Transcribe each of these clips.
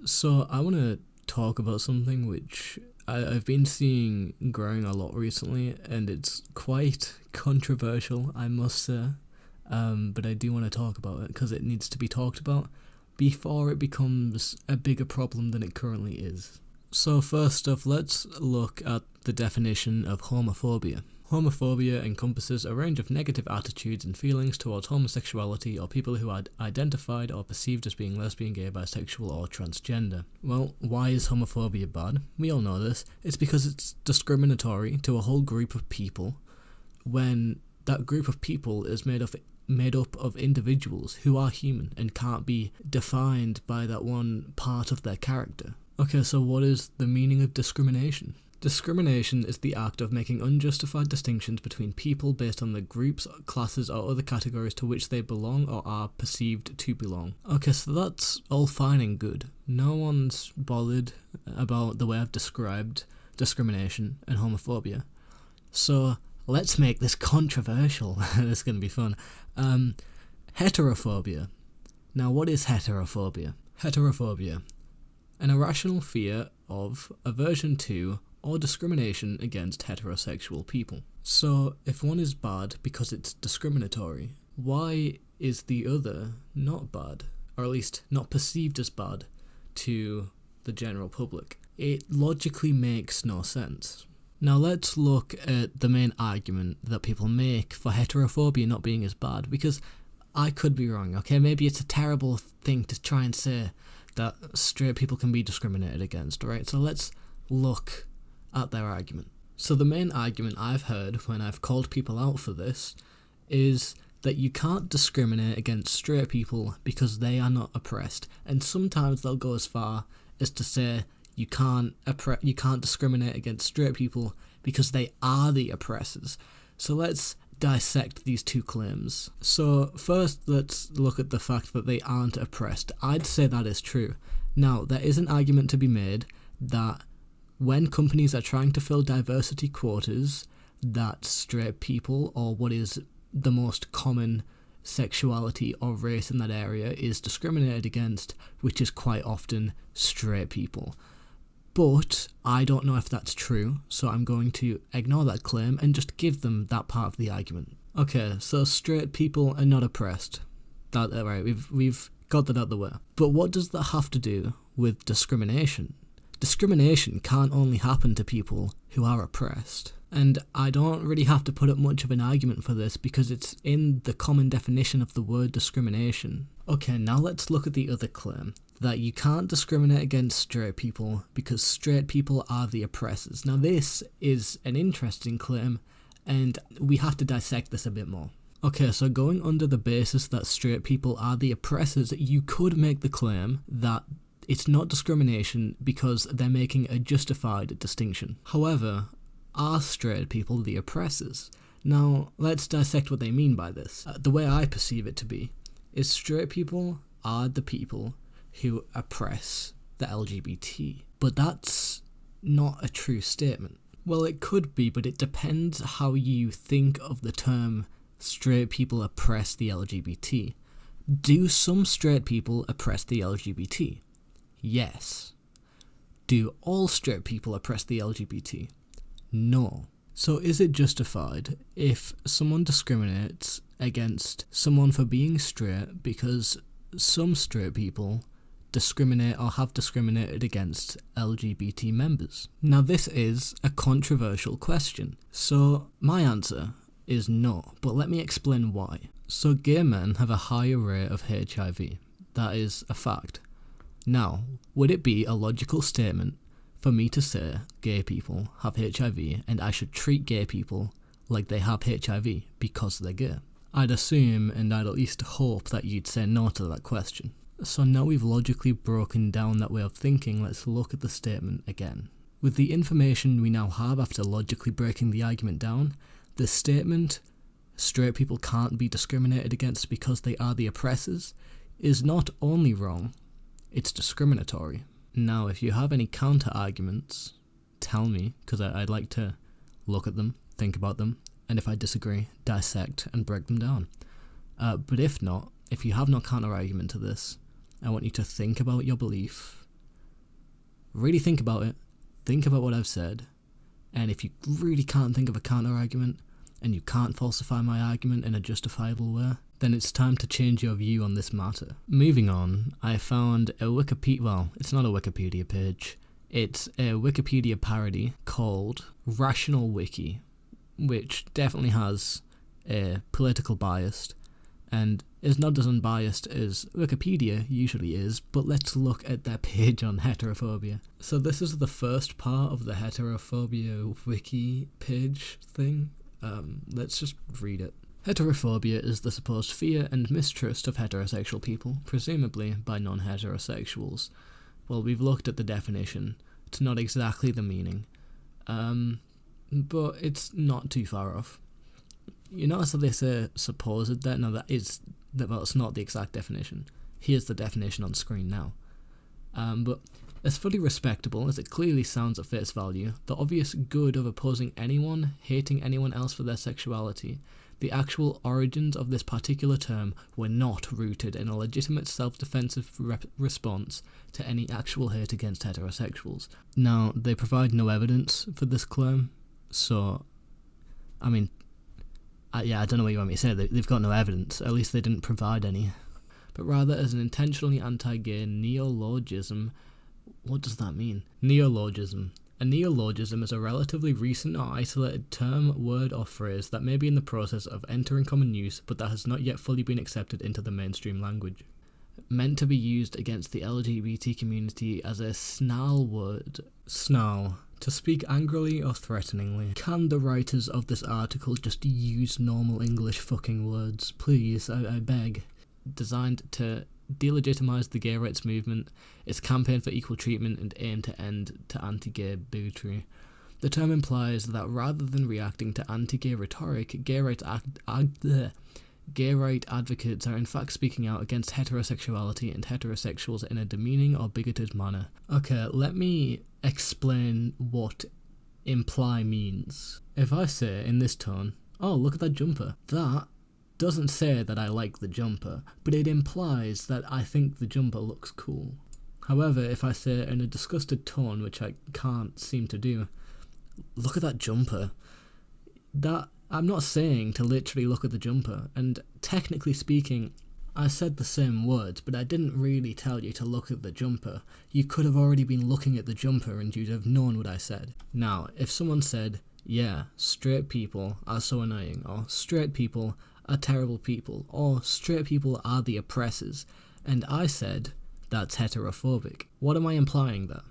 So I want to talk about something which I've been seeing growing a lot recently, and it's quite controversial, I must say. But I do want to talk about it because it needs to be talked about before it becomes a bigger problem than it currently is. So first off, let's look at the definition of homophobia. Homophobia encompasses a range of negative attitudes and feelings towards homosexuality or people who are identified or perceived as being lesbian, gay, bisexual or transgender. Well, why is homophobia bad? We all know this. It's because it's discriminatory to a whole group of people when that group of people is made up of individuals who are human and can't be defined by that one part of their character. Okay, so what is the meaning of discrimination? Discrimination is the act of making unjustified distinctions between people based on the groups, classes or other categories to which they belong or are perceived to belong. Okay, so that's all fine and good. No one's bothered about the way I've described discrimination and homophobia. So let's make this controversial. It's going to be fun. Heterophobia. Now, what is heterophobia? Heterophobia. An irrational fear of, aversion to, or discrimination against heterosexual people. So, if one is bad because it's discriminatory, why is the other not bad? Or at least not perceived as bad to the general public? It logically makes no sense. Now let's look at the main argument that people make for heterophobia not being as bad, because I could be wrong, okay? Maybe it's a terrible thing to try and say that straight people can be discriminated against, right? So let's look at their argument. So the main argument I've heard when I've called people out for this is that you can't discriminate against straight people because they are not oppressed, and sometimes they'll go as far as to say you can't discriminate against straight people because they are the oppressors. So let's dissect these two claims. So first, let's look at the fact that they aren't oppressed. I'd say that is true. Now, there is an argument to be made that when companies are trying to fill diversity quotas, that straight people, or what is the most common sexuality or race in that area, is discriminated against, which is quite often straight people. But I don't know if that's true, so I'm going to ignore that claim and just give them that part of the argument. Okay, so straight people are not oppressed. Right, we've got that out of the way. But what does that have to do with discrimination? Discrimination can't only happen to people who are oppressed. And I don't really have to put up much of an argument for this because it's in the common definition of the word discrimination. Okay, now let's look at the other claim, that you can't discriminate against straight people because straight people are the oppressors. Now this is an interesting claim, and we have to dissect this a bit more. Okay, so going under the basis that straight people are the oppressors, you could make the claim that it's not discrimination because they're making a justified distinction. However, are straight people the oppressors? Now, let's dissect what they mean by this. The way I perceive it to be is straight people are the people who oppress the LGBT. But that's not a true statement. Well, it could be, but it depends how you think of the term straight people oppress the LGBT. Do some straight people oppress the LGBT? Yes. Do all straight people oppress the LGBT? No. So is it justified if someone discriminates against someone for being straight because some straight people discriminate or have discriminated against LGBT members? Now this is a controversial question. So my answer is no, but let me explain why. So gay men have a higher rate of HIV. That is a fact. Now, would it be a logical statement for me to say gay people have HIV and I should treat gay people like they have HIV because they're gay? I'd assume, and I'd at least hope, that you'd say no to that question. So now we've logically broken down that way of thinking, let's look at the statement again. With the information we now have after logically breaking the argument down, the statement, straight people can't be discriminated against because they are the oppressors, is not only wrong, it's discriminatory. Now, if you have any counter-arguments, tell me, because I'd like to look at them, think about them, and if I disagree, dissect and break them down. But if not, if you have no counter-argument to this, I want you to think about your belief, really think about it, think about what I've said, and if you really can't think of a counter-argument, and you can't falsify my argument in a justifiable way, then it's time to change your view on this matter. Moving on, I found a it's not a Wikipedia page, it's a Wikipedia parody called Rational Wiki, which definitely has a political bias, and is not as unbiased as Wikipedia usually is, but let's look at their page on heterophobia. So this is the first part of the heterophobia wiki page thing. Let's just read it. Heterophobia is the supposed fear and mistrust of heterosexual people, presumably by non-heterosexuals. Well, we've looked at the definition. It's not exactly the meaning, but it's not too far off. You notice that they say supposed there? No, that's not the exact definition. Here's the definition on screen now. But as fully respectable as it clearly sounds at face value, the obvious good of opposing anyone, hating anyone else for their sexuality, the actual origins of this particular term were not rooted in a legitimate self-defensive response to any actual hate against heterosexuals. Now, they provide no evidence for this claim, so, I mean, I don't know what you want me to say. They've got no evidence. At least they didn't provide any. But rather as an intentionally anti-gay neologism. What does that mean? Neologism. A neologism is a relatively recent or isolated term, word, or phrase that may be in the process of entering common use, but that has not yet fully been accepted into the mainstream language. Meant to be used against the LGBT community as a snarl word. Snarl. To speak angrily or threateningly. Can the writers of this article just use normal English fucking words? Please, I beg. Designed to delegitimize the gay rights movement, its campaign for equal treatment, and aim to end to anti-gay bigotry. The term implies that rather than reacting to anti-gay rhetoric, gay right advocates are in fact speaking out against heterosexuality and heterosexuals in a demeaning or bigoted manner. Okay, let me explain what imply means. If I say in this tone, oh, look at that jumper, that doesn't say that I like the jumper, but it implies that I think the jumper looks cool. However, if I say in a disgusted tone, which I can't seem to do, look at that jumper, that I'm not saying to literally look at the jumper, and technically speaking, I said the same words, but I didn't really tell you to look at the jumper. You could have already been looking at the jumper and you'd have known what I said. Now, if someone said, yeah, straight people are so annoying, or straight people are terrible people, or straight people are the oppressors, and I said, that's heterophobic. What am I implying there?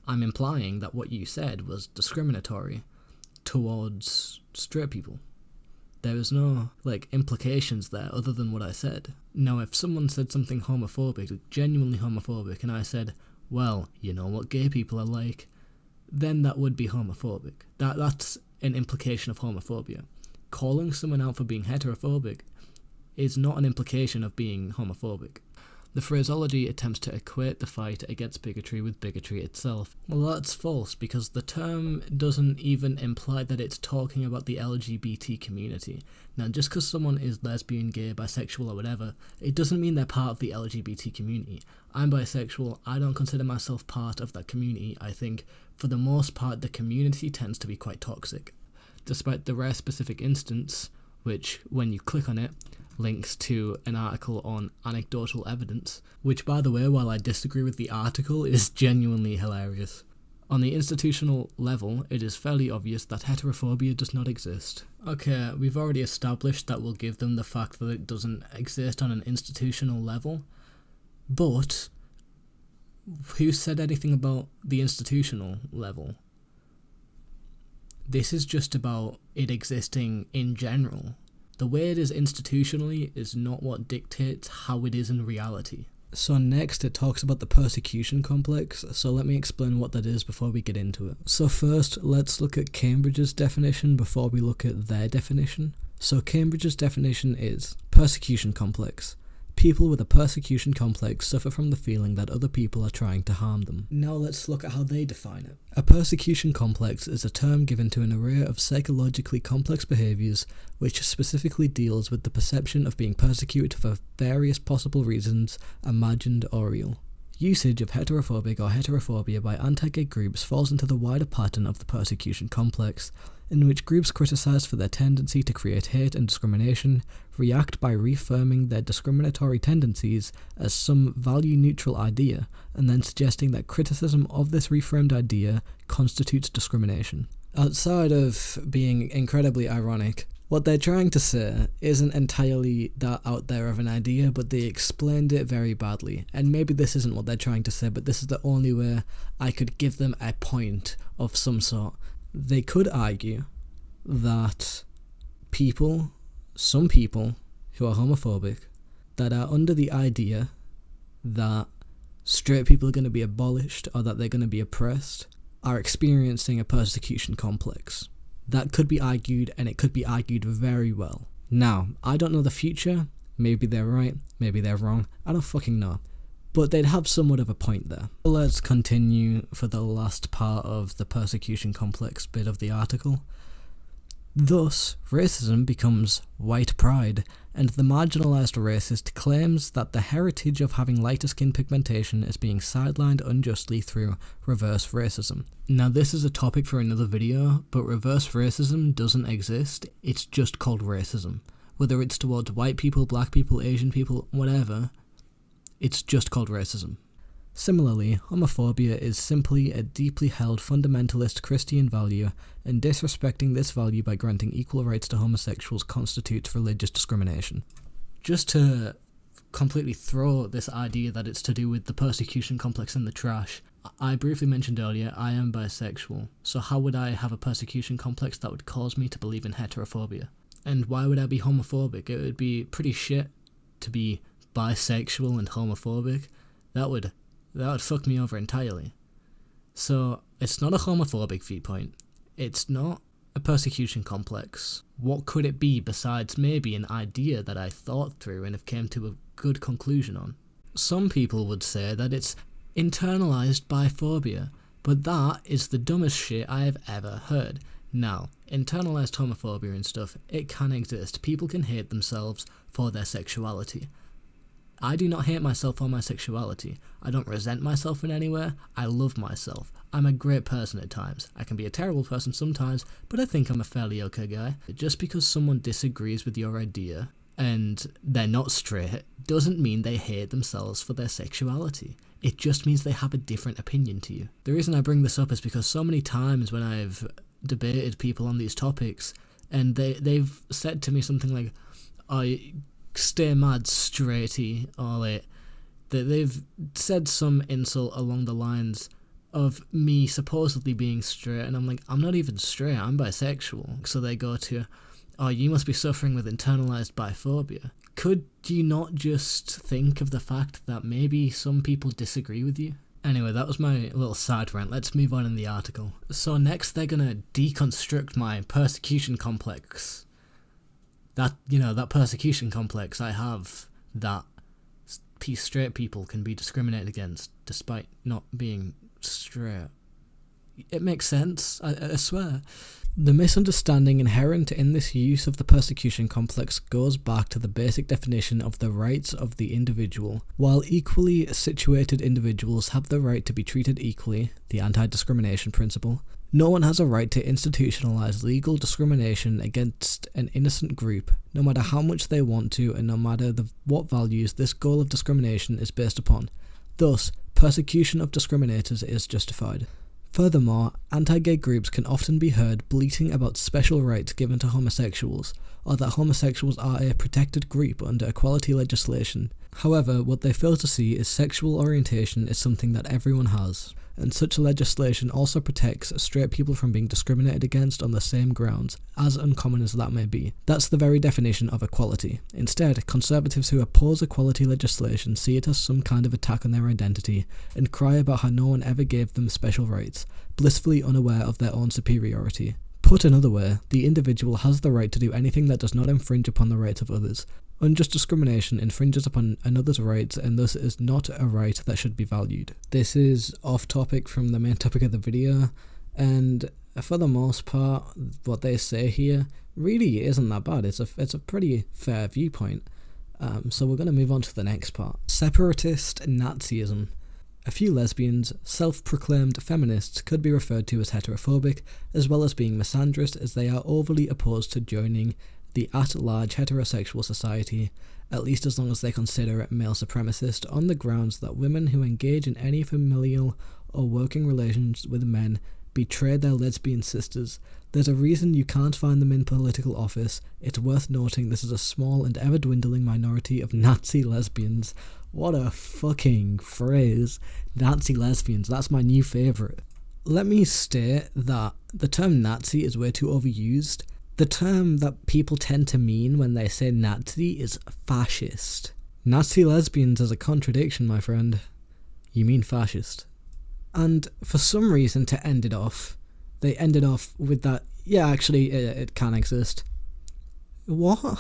I'm implying that what you said was discriminatory towards straight people. There is no, implications there other than what I said. Now, if someone said something homophobic, genuinely homophobic, and I said, well, you know what gay people are like, then that would be homophobic. That's an implication of homophobia. Calling someone out for being heterophobic is not an implication of being homophobic. The phraseology attempts to equate the fight against bigotry with bigotry itself. Well, that's false, because the term doesn't even imply that it's talking about the LGBT community. Now, just because someone is lesbian, gay, bisexual, or whatever, it doesn't mean they're part of the LGBT community. I'm bisexual, I don't consider myself part of that community. I think, for the most part, the community tends to be quite toxic. Despite the rare specific instance, which, when you click on it, links to an article on anecdotal evidence, which, by the way, while I disagree with the article, is genuinely hilarious. On the institutional level, it is fairly obvious that heterophobia does not exist. Okay, we've already established that we'll give them the fact that it doesn't exist on an institutional level, but who said anything about the institutional level? This is just about it existing in general. The way it is institutionally is not what dictates how it is in reality. So next it talks about the persecution complex, so let me explain what that is before we get into it. So first, let's look at Cambridge's definition before we look at their definition. So Cambridge's definition is persecution complex. People with a persecution complex suffer from the feeling that other people are trying to harm them. Now let's look at how they define it. A persecution complex is a term given to an array of psychologically complex behaviours which specifically deals with the perception of being persecuted for various possible reasons, imagined or real. Usage of heterophobic or heterophobia by anti-gay groups falls into the wider pattern of the persecution complex, in which groups criticized for their tendency to create hate and discrimination react by reaffirming their discriminatory tendencies as some value-neutral idea, and then suggesting that criticism of this reframed idea constitutes discrimination. Outside of being incredibly ironic, what they're trying to say isn't entirely that out there of an idea, but they explained it very badly. And maybe this isn't what they're trying to say, but this is the only way I could give them a point of some sort. They could argue that some people who are homophobic, that are under the idea that straight people are going to be abolished or that they're going to be oppressed, are experiencing a persecution complex. That could be argued, and it could be argued very well. Now, I don't know the future. Maybe they're right, maybe they're wrong. I don't fucking know. But they'd have somewhat of a point there. Let's continue for the last part of the persecution complex bit of the article. Thus, racism becomes white pride, and the marginalised racist claims that the heritage of having lighter skin pigmentation is being sidelined unjustly through reverse racism. Now, this is a topic for another video, but reverse racism doesn't exist, it's just called racism. Whether it's towards white people, black people, Asian people, whatever, it's just called racism. Similarly, homophobia is simply a deeply held fundamentalist Christian value, and disrespecting this value by granting equal rights to homosexuals constitutes religious discrimination. Just to completely throw this idea that it's to do with the persecution complex in the trash, I briefly mentioned earlier I am bisexual, so how would I have a persecution complex that would cause me to believe in heterophobia? And why would I be homophobic? It would be pretty shit to be bisexual and homophobic. That would fuck me over entirely. So, it's not a homophobic viewpoint. It's not a persecution complex. What could it be besides maybe an idea that I thought through and have came to a good conclusion on? Some people would say that it's internalized biphobia, but that is the dumbest shit I have ever heard. Now, internalized homophobia and stuff, it can exist. People can hate themselves for their sexuality. I do not hate myself for my sexuality. I don't resent myself in any way. I love myself. I'm a great person at times. I can be a terrible person sometimes, but I think I'm a fairly okay guy. Just because someone disagrees with your idea and they're not straight doesn't mean they hate themselves for their sexuality. It just means they have a different opinion to you. The reason I bring this up is because so many times when I've debated people on these topics and they've said to me something like, stay mad straighty, or like they've said some insult along the lines of me supposedly being straight, and I'm like, I'm not even straight, I'm bisexual. So they go to, you must be suffering with internalized biphobia. Could you not just think of the fact that maybe some people disagree with you? Anyway, that was my little side rant. Let's move on in the article. So next they're gonna deconstruct my persecution complex. That persecution complex I have, that straight people can be discriminated against despite not being straight. It makes sense, I swear. The misunderstanding inherent in this use of the persecution complex goes back to the basic definition of the rights of the individual. While equally situated individuals have the right to be treated equally, the anti-discrimination principle, no one has a right to institutionalize legal discrimination against an innocent group, no matter how much they want to and no matter what values this goal of discrimination is based upon. Thus, persecution of discriminators is justified. Furthermore, anti-gay groups can often be heard bleating about special rights given to homosexuals, or that homosexuals are a protected group under equality legislation. However, what they fail to see is sexual orientation is something that everyone has, and such legislation also protects straight people from being discriminated against on the same grounds, as uncommon as that may be. That's the very definition of equality. Instead, conservatives who oppose equality legislation see it as some kind of attack on their identity, and cry about how no one ever gave them special rights, blissfully unaware of their own superiority. Put another way, the individual has the right to do anything that does not infringe upon the rights of others. Unjust discrimination infringes upon another's rights and thus is not a right that should be valued. This is off topic from the main topic of the video, and for the most part, what they say here really isn't that bad. It's a pretty fair viewpoint. So we're going to move on to the next part. Separatist Nazism. A few lesbians, self-proclaimed feminists, could be referred to as heterophobic, as well as being misandrist, as they are overly opposed to joining the at-large heterosexual society, at least as long as they consider it male supremacist, on the grounds that women who engage in any familial or working relations with men betray their lesbian sisters. There's a reason you can't find them in political office. It's worth noting this is a small and ever-dwindling minority of Nazi lesbians. What a fucking phrase. Nazi lesbians, that's my new favourite. Let me state that the term Nazi is way too overused. The term that people tend to mean when they say Nazi is fascist. Nazi lesbians is a contradiction, my friend. You mean fascist. And for some reason, to end it off, they ended off with that, yeah, actually, it can exist. What?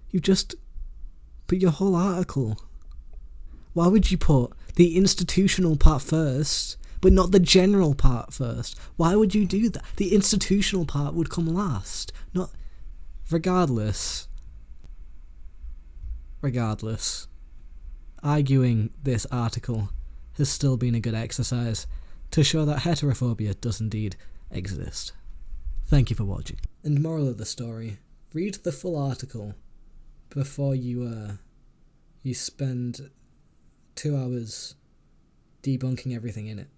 You just put your whole article. Why would you put the institutional part first, but not the general part first? Why would you do that? The institutional part would come last. Not... Regardless, arguing this article has still been a good exercise to show that heterophobia does indeed exist. Thank you for watching. And moral of the story, read the full article before you spend 2 hours debunking everything in it.